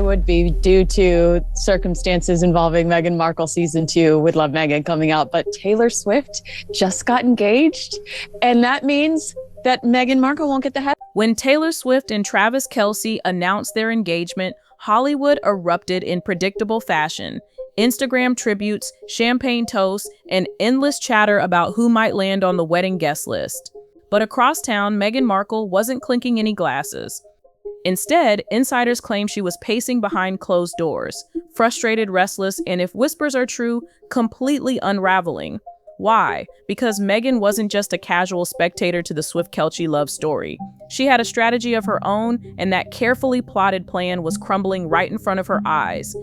would be due to circumstances involving Meghan Markle season 2 with Love Meghan coming out. But Taylor Swift just got engaged, and that means that Meghan Markle won't get the head. When Taylor Swift and Travis Kelce announced their engagement, Hollywood erupted in predictable fashion. Instagram tributes, champagne toasts, and endless chatter about who might land on the wedding guest list. But across town, Meghan Markle wasn't clinking any glasses. Instead, insiders claim she was pacing behind closed doors, frustrated, restless, and if whispers are true, completely unraveling. Why? Because Meghan wasn't just a casual spectator to the Swift-Kelce love story. She had a strategy of her own, and that carefully plotted plan was crumbling right in front of her eyes.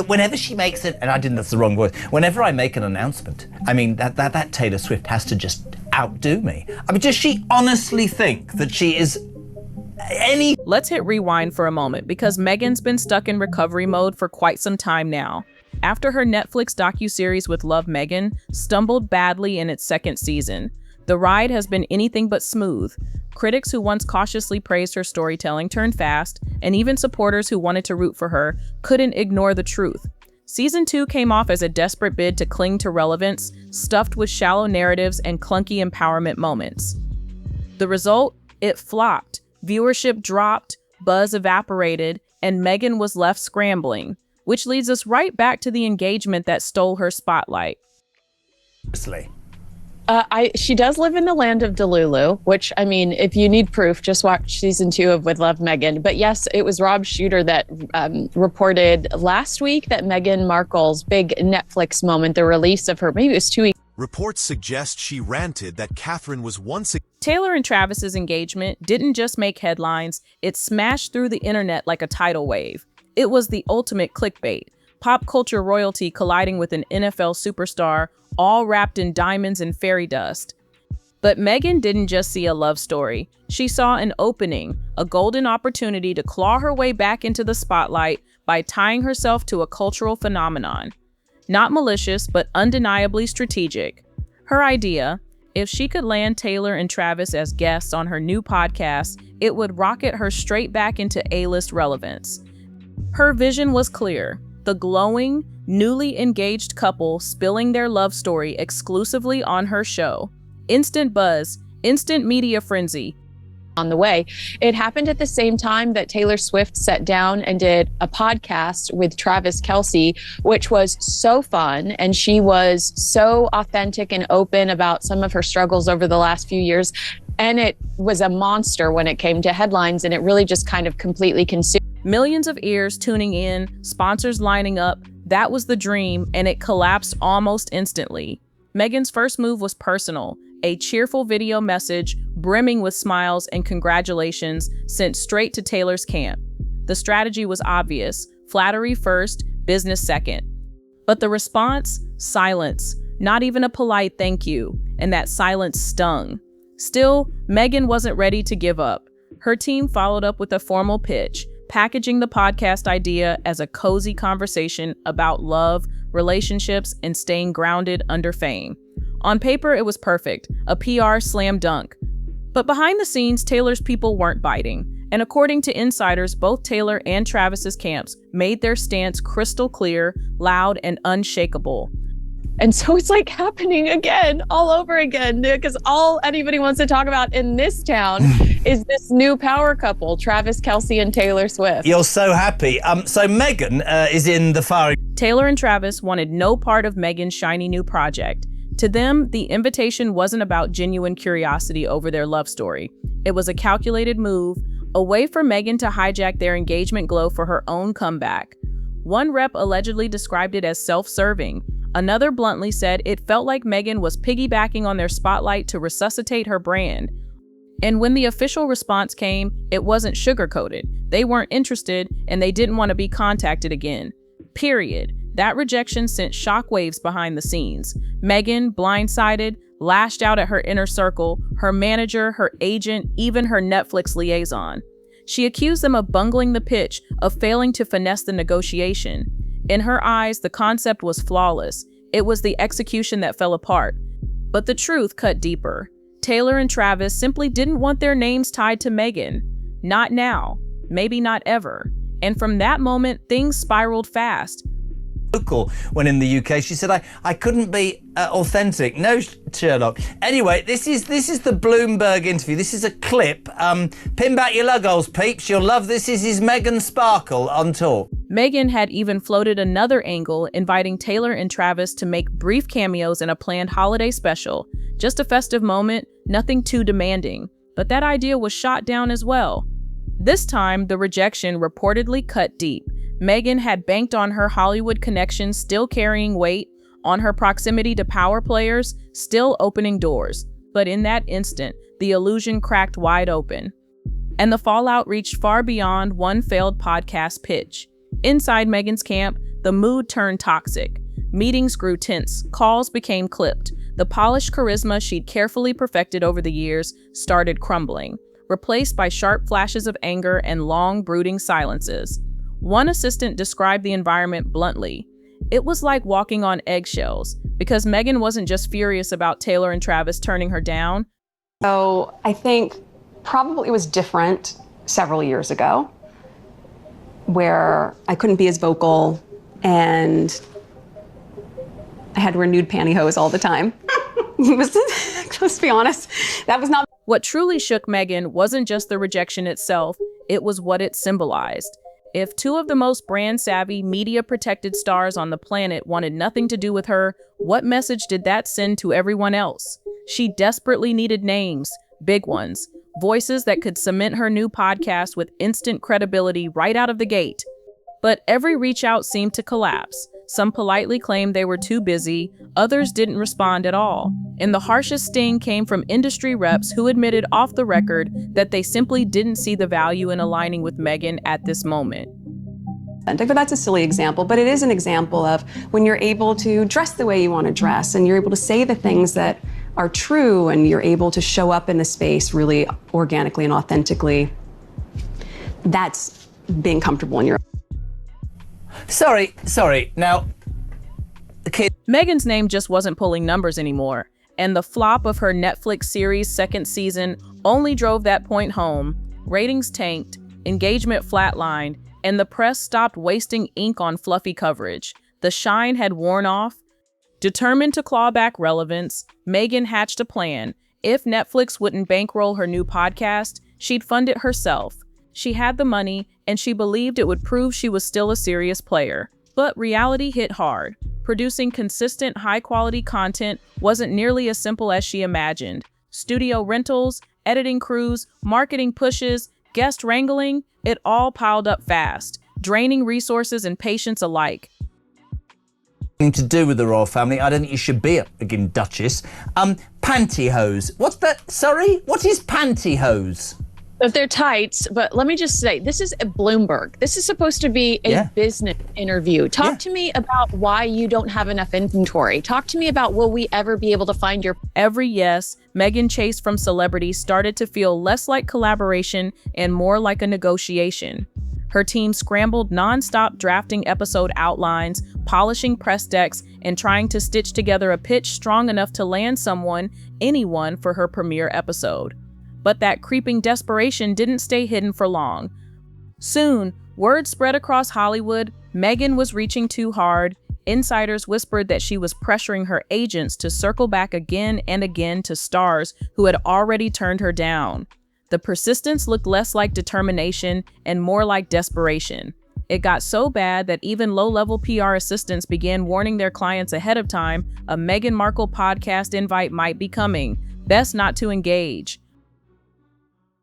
Whenever she makes it, and I didn't, that's the wrong voice, whenever I make an announcement, I mean, that Taylor Swift has to just outdo me. I mean, does she honestly think that she is any... Let's hit rewind for a moment, because Meghan's been stuck in recovery mode for quite some time now. After her Netflix docuseries with Love Meghan stumbled badly in its second season, the ride has been anything but smooth. Critics who once cautiously praised her storytelling turned fast, and even supporters who wanted to root for her couldn't ignore the truth. Season 2 came off as a desperate bid to cling to relevance, stuffed with shallow narratives and clunky empowerment moments. The result? It flopped. Viewership dropped, buzz evaporated, and Meghan was left scrambling, which leads us right back to the engagement that stole her spotlight. She does live in the land of Delulu, which, I mean, if you need proof, just watch season 2 of With Love Meghan. But yes, it was Rob Shooter that reported last week that Meghan Markle's big Netflix moment, the release of her, maybe it was 2 weeks. Reports suggest she ranted that Catherine was once again... Taylor and Travis's engagement didn't just make headlines, it smashed through the internet like a tidal wave. It was the ultimate clickbait. Pop culture royalty colliding with an NFL superstar, all wrapped in diamonds and fairy dust. But Meghan didn't just see a love story. She saw an opening, a golden opportunity to claw her way back into the spotlight by tying herself to a cultural phenomenon. Not malicious, but undeniably strategic. Her idea, if she could land Taylor and Travis as guests on her new podcast, it would rocket her straight back into A-list relevance. Her vision was clear. The glowing, newly engaged couple spilling their love story exclusively on her show. Instant buzz, instant media frenzy. On the way. It happened at the same time that Taylor Swift sat down and did a podcast with Travis Kelce, which was so fun. And she was so authentic and open about some of her struggles over the last few years. And it was a monster when it came to headlines, and it really just kind of completely consumed. Millions of ears tuning in, sponsors lining up. That was the dream, and it collapsed almost instantly. Meghan's first move was personal. A cheerful video message, brimming with smiles and congratulations, sent straight to Taylor's camp. The strategy was obvious. Flattery first, business second. But the response? Silence. Not even a polite thank you. And that silence stung. Still, Meghan wasn't ready to give up. Her team followed up with a formal pitch, packaging the podcast idea as a cozy conversation about love, relationships, and staying grounded under fame. On paper, it was perfect, a PR slam dunk. But behind the scenes, Taylor's people weren't biting. And according to insiders, both Taylor and Travis's camps made their stance crystal clear, loud, and unshakable. And so it's like happening again, all over again, because all anybody wants to talk about in this town is this new power couple, Travis Kelce and Taylor Swift. You're so happy. So Meghan is in the fire. Taylor and Travis wanted no part of Meghan's shiny new project. To them, the invitation wasn't about genuine curiosity over their love story. It was a calculated move, a way for Meghan to hijack their engagement glow for her own comeback. One rep allegedly described it as self-serving. Another bluntly said it felt like Meghan was piggybacking on their spotlight to resuscitate her brand. And when the official response came, it wasn't sugar-coated. They weren't interested, and they didn't want to be contacted again. Period. That rejection sent shockwaves behind the scenes. Meghan, blindsided, lashed out at her inner circle, her manager, her agent, even her Netflix liaison. She accused them of bungling the pitch, of failing to finesse the negotiation. In her eyes, the concept was flawless. It was the execution that fell apart. But the truth cut deeper. Taylor and Travis simply didn't want their names tied to Meghan. Not now. maybe not ever. And from that moment, things spiraled fast. Local when in the UK. She said I couldn't be authentic. No, Sherlock. Anyway, this is the Bloomberg interview. This is a clip. Pin back your lugholes, peeps. You'll love this. This is Meghan Markle on tour. Meghan had even floated another angle, inviting Taylor and Travis to make brief cameos in a planned holiday special. Just a festive moment, nothing too demanding. But that idea was shot down as well. This time, the rejection reportedly cut deep. Meghan had banked on her Hollywood connections still carrying weight, on her proximity to power players still opening doors. But in that instant, the illusion cracked wide open. And the fallout reached far beyond one failed podcast pitch. Inside Meghan's camp, the mood turned toxic. Meetings grew tense, calls became clipped. The polished charisma she'd carefully perfected over the years started crumbling, replaced by sharp flashes of anger and long, brooding silences. One assistant described the environment bluntly. It was like walking on eggshells, because Meghan wasn't just furious about Taylor and Travis turning her down. So I think probably it was different several years ago, where I couldn't be as vocal and I had renewed pantyhose all the time. Let's be honest, that was not. What truly shook Meghan wasn't just the rejection itself, it was what it symbolized. If two of the most brand-savvy, media-protected stars on the planet wanted nothing to do with her, what message did that send to everyone else? She desperately needed names, big ones, voices that could cement her new podcast with instant credibility right out of the gate. But every reach-out seemed to collapse. Some politely claimed they were too busy, others didn't respond at all. And the harshest sting came from industry reps who admitted off the record that they simply didn't see the value in aligning with Meghan at this moment. But that's a silly example, but it is an example of when you're able to dress the way you want to dress and you're able to say the things that are true and you're able to show up in the space really organically and authentically. That's being comfortable in your. Sorry. Now, the kid. Meghan's name just wasn't pulling numbers anymore, and the flop of her Netflix series' second season only drove that point home. Ratings tanked, engagement flatlined, and the press stopped wasting ink on fluffy coverage. The shine had worn off. Determined to claw back relevance, Meghan hatched a plan. If Netflix wouldn't bankroll her new podcast, she'd fund it herself. She had the money, and she believed it would prove she was still a serious player. But reality hit hard. Producing consistent, high-quality content wasn't nearly as simple as she imagined. Studio rentals, editing crews, marketing pushes, guest wrangling, it all piled up fast, draining resources and patience alike. To do with the royal family, I don't think you should be a friggin' duchess. Pantyhose. What's that? Sorry? What is pantyhose? They're tights, but let me just say, this is a Bloomberg. This is supposed to be a business interview. Talk to me about why you don't have enough inventory. Talk to me about, will we ever be able to find your. Every yes Meghan chased from celebrities started to feel less like collaboration and more like a negotiation. Her team scrambled nonstop, drafting episode outlines, polishing press decks, and trying to stitch together a pitch strong enough to land anyone for her premiere episode. But that creeping desperation didn't stay hidden for long. Soon, word spread across Hollywood, Meghan was reaching too hard. Insiders whispered that she was pressuring her agents to circle back again and again to stars who had already turned her down. The persistence looked less like determination and more like desperation. It got so bad that even low-level PR assistants began warning their clients ahead of time a Meghan Markle podcast invite might be coming. Best not to engage.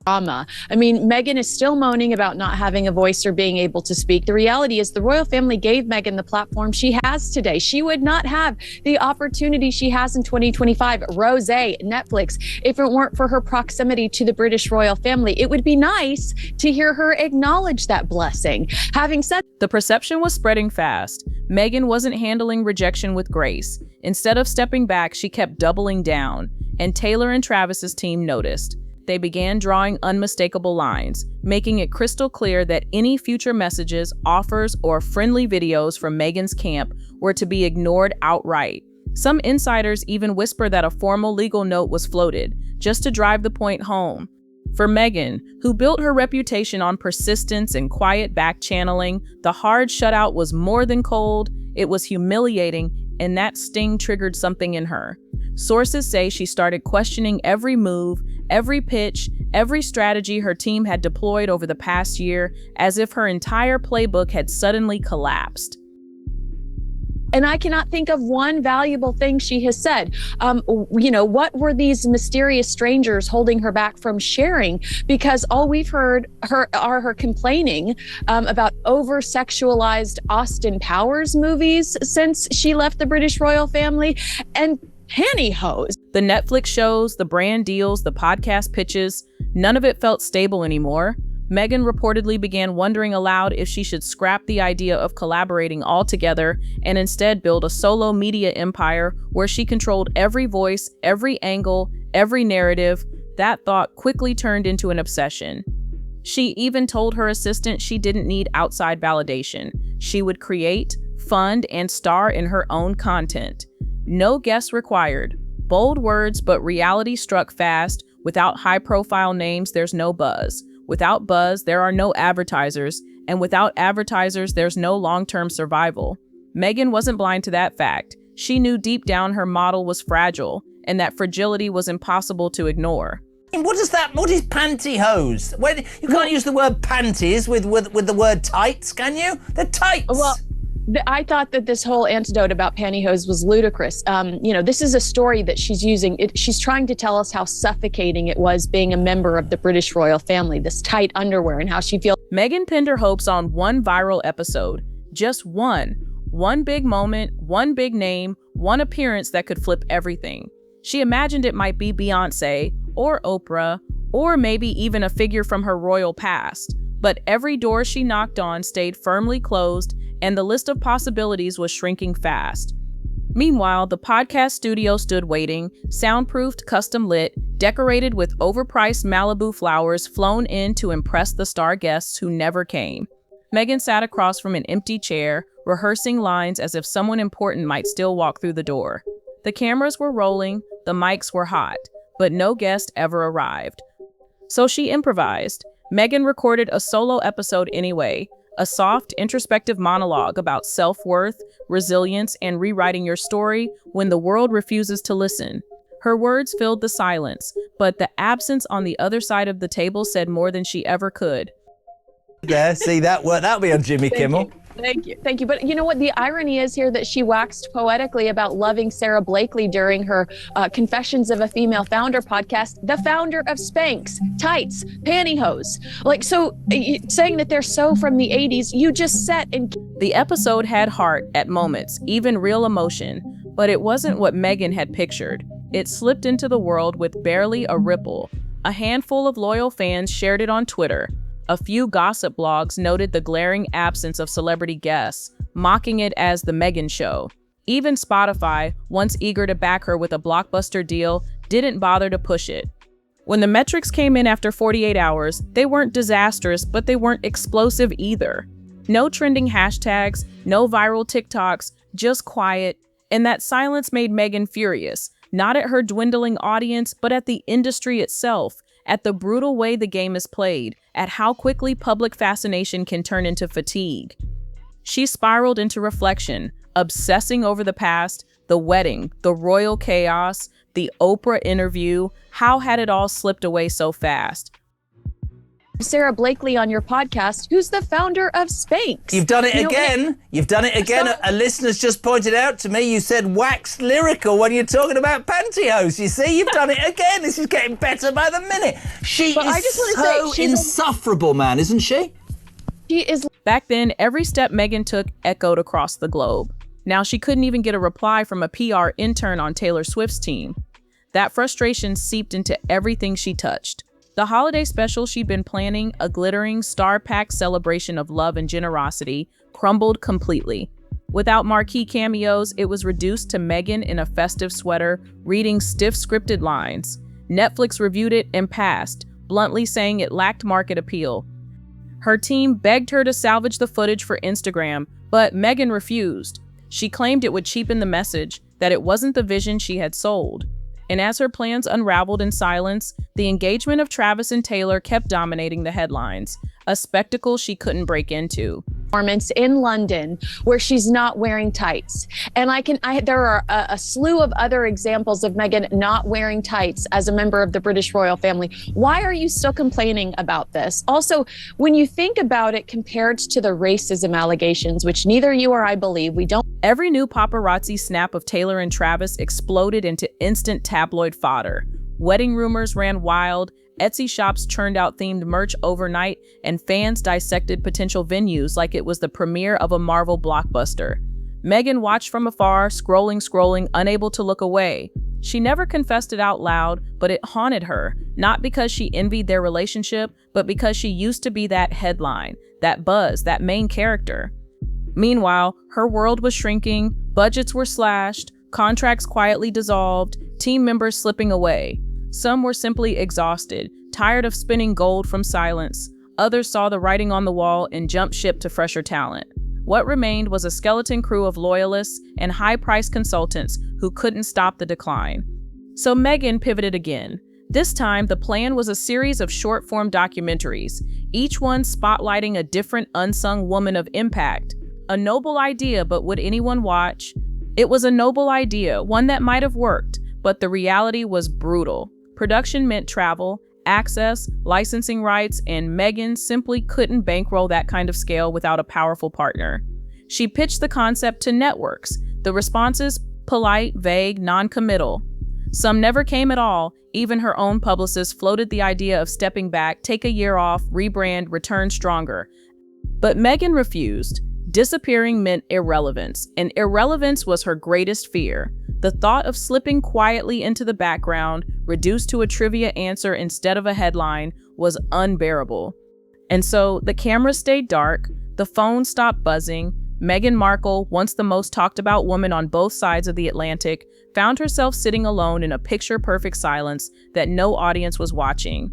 Drama. I mean, Meghan is still moaning about not having a voice or being able to speak. The reality is the royal family gave Meghan the platform she has today. She would not have the opportunity she has in 2025. Rosé, Netflix, if it weren't for her proximity to the British royal family. It would be nice to hear her acknowledge that blessing. Having said, the perception was spreading fast. Meghan wasn't handling rejection with grace. Instead of stepping back, she kept doubling down. And Taylor and Travis's team noticed. They began drawing unmistakable lines, making it crystal clear that any future messages, offers, or friendly videos from Meghan's camp were to be ignored outright. Some insiders even whispered that a formal legal note was floated, just to drive the point home. For Meghan, who built her reputation on persistence and quiet back-channeling, the hard shutout was more than cold, it was humiliating, and that sting triggered something in her. Sources say she started questioning every move, every pitch, every strategy her team had deployed over the past year, as if her entire playbook had suddenly collapsed. And I cannot think of one valuable thing she has said. What were these mysterious strangers holding her back from sharing? Because all we've heard are her complaining about over-sexualized Austin Powers movies since she left the British royal family, and pantyhose. The Netflix shows, the brand deals, the podcast pitches, none of it felt stable anymore. Meghan reportedly began wondering aloud if she should scrap the idea of collaborating altogether and instead build a solo media empire where she controlled every voice, every angle, every narrative. That thought quickly turned into an obsession. She even told her assistant she didn't need outside validation. She would create, fund, and star in her own content. No guests required. Bold words, but reality struck fast. Without high-profile names, there's no buzz. Without buzz, there are no advertisers, and without advertisers, there's no long-term survival. Meghan wasn't blind to that fact. She knew deep down her model was fragile, and that fragility was impossible to ignore. What is pantyhose? You can't use the word panties with the word tights, can you? They're tights. Well, I thought that this whole anecdote about pantyhose was ludicrous. This is a story that she's using. She's trying to tell us how suffocating it was being a member of the British royal family, this tight underwear, and how she feels. Meghan pinned her hopes on one viral episode. Just one. One big moment, one big name, one appearance that could flip everything. She imagined it might be Beyoncé, or Oprah, or maybe even a figure from her royal past. But every door she knocked on stayed firmly closed, and the list of possibilities was shrinking fast. Meanwhile, the podcast studio stood waiting, soundproofed, custom lit, decorated with overpriced Malibu flowers flown in to impress the star guests who never came. Meghan sat across from an empty chair, rehearsing lines as if someone important might still walk through the door. The cameras were rolling, the mics were hot, but no guest ever arrived. So she improvised. Meghan recorded a solo episode anyway, a soft, introspective monologue about self-worth, resilience, and rewriting your story when the world refuses to listen. Her words filled the silence, but the absence on the other side of the table said more than she ever could. Yeah, see, that'll be on Jimmy Kimmel. Thank you. But you know what? The irony is here that she waxed poetically about loving Sarah Blakely during her Confessions of a Female Founder podcast, the founder of Spanx, tights, pantyhose. Saying that they're so from the 80s, you just set and... The episode had heart at moments, even real emotion, but it wasn't what Meghan had pictured. It slipped into the world with barely a ripple. A handful of loyal fans shared it on Twitter. A few gossip blogs noted the glaring absence of celebrity guests, mocking it as the Meghan Show. Even Spotify, once eager to back her with a blockbuster deal, didn't bother to push it. When the metrics came in after 48 hours, they weren't disastrous, but they weren't explosive either. No trending hashtags, no viral TikToks, just quiet, and that silence made Meghan furious, not at her dwindling audience, but at the industry itself, at the brutal way the game is played, at how quickly public fascination can turn into fatigue. She spiraled into reflection, obsessing over the past, the wedding, the royal chaos, the Oprah interview. How had it all slipped away so fast? Sarah Blakely on your podcast, who's the founder of Spanx. You've done it again. You've done it again. A listener's just pointed out to me, you said waxed lyrical when you're talking about pantyhose. You see, you've done it again. This is getting better by the minute. She's insufferable, man, isn't she? She is. Back then, every step Meghan took echoed across the globe. Now she couldn't even get a reply from a PR intern on Taylor Swift's team. That frustration seeped into everything she touched. The holiday special she'd been planning, a glittering, star-packed celebration of love and generosity, crumbled completely. Without marquee cameos, it was reduced to Meghan in a festive sweater, reading stiff scripted lines. Netflix reviewed it and passed, bluntly saying it lacked market appeal. Her team begged her to salvage the footage for Instagram, but Meghan refused. She claimed it would cheapen the message, that it wasn't the vision she had sold. And as her plans unraveled in silence, the engagement of Travis and Taylor kept dominating the headlines, a spectacle she couldn't break into. Performance in London where she's not wearing tights. And there are a slew of other examples of Meghan not wearing tights as a member of the British royal family. Why are you still complaining about this? Also, when you think about it compared to the racism allegations, which neither you or I believe, Every new paparazzi snap of Taylor and Travis exploded into instant tabloid fodder. Wedding rumors ran wild, Etsy shops churned out themed merch overnight, and fans dissected potential venues like it was the premiere of a Marvel blockbuster. Meghan watched from afar, scrolling, unable to look away. She never confessed it out loud, but it haunted her, not because she envied their relationship, but because she used to be that headline, that buzz, that main character. Meanwhile, her world was shrinking, budgets were slashed, contracts quietly dissolved, team members slipping away. Some were simply exhausted, tired of spinning gold from silence. Others saw the writing on the wall and jumped ship to fresher talent. What remained was a skeleton crew of loyalists and high-priced consultants who couldn't stop the decline. So Meghan pivoted again. This time, the plan was a series of short-form documentaries, each one spotlighting a different unsung woman of impact. A noble idea, but would anyone watch? It was a noble idea, one that might have worked, but the reality was brutal. Production meant travel, access, licensing rights, and Meghan simply couldn't bankroll that kind of scale without a powerful partner. She pitched the concept to networks. The responses, polite, vague, non-committal. Some never came at all. Even her own publicist floated the idea of stepping back, take a year off, rebrand, return stronger. But Meghan refused. Disappearing meant irrelevance, and irrelevance was her greatest fear. The thought of slipping quietly into the background, reduced to a trivia answer instead of a headline, was unbearable. And so the camera stayed dark, the phone stopped buzzing. Meghan Markle, once the most talked about woman on both sides of the Atlantic, found herself sitting alone in a picture-perfect silence that no audience was watching.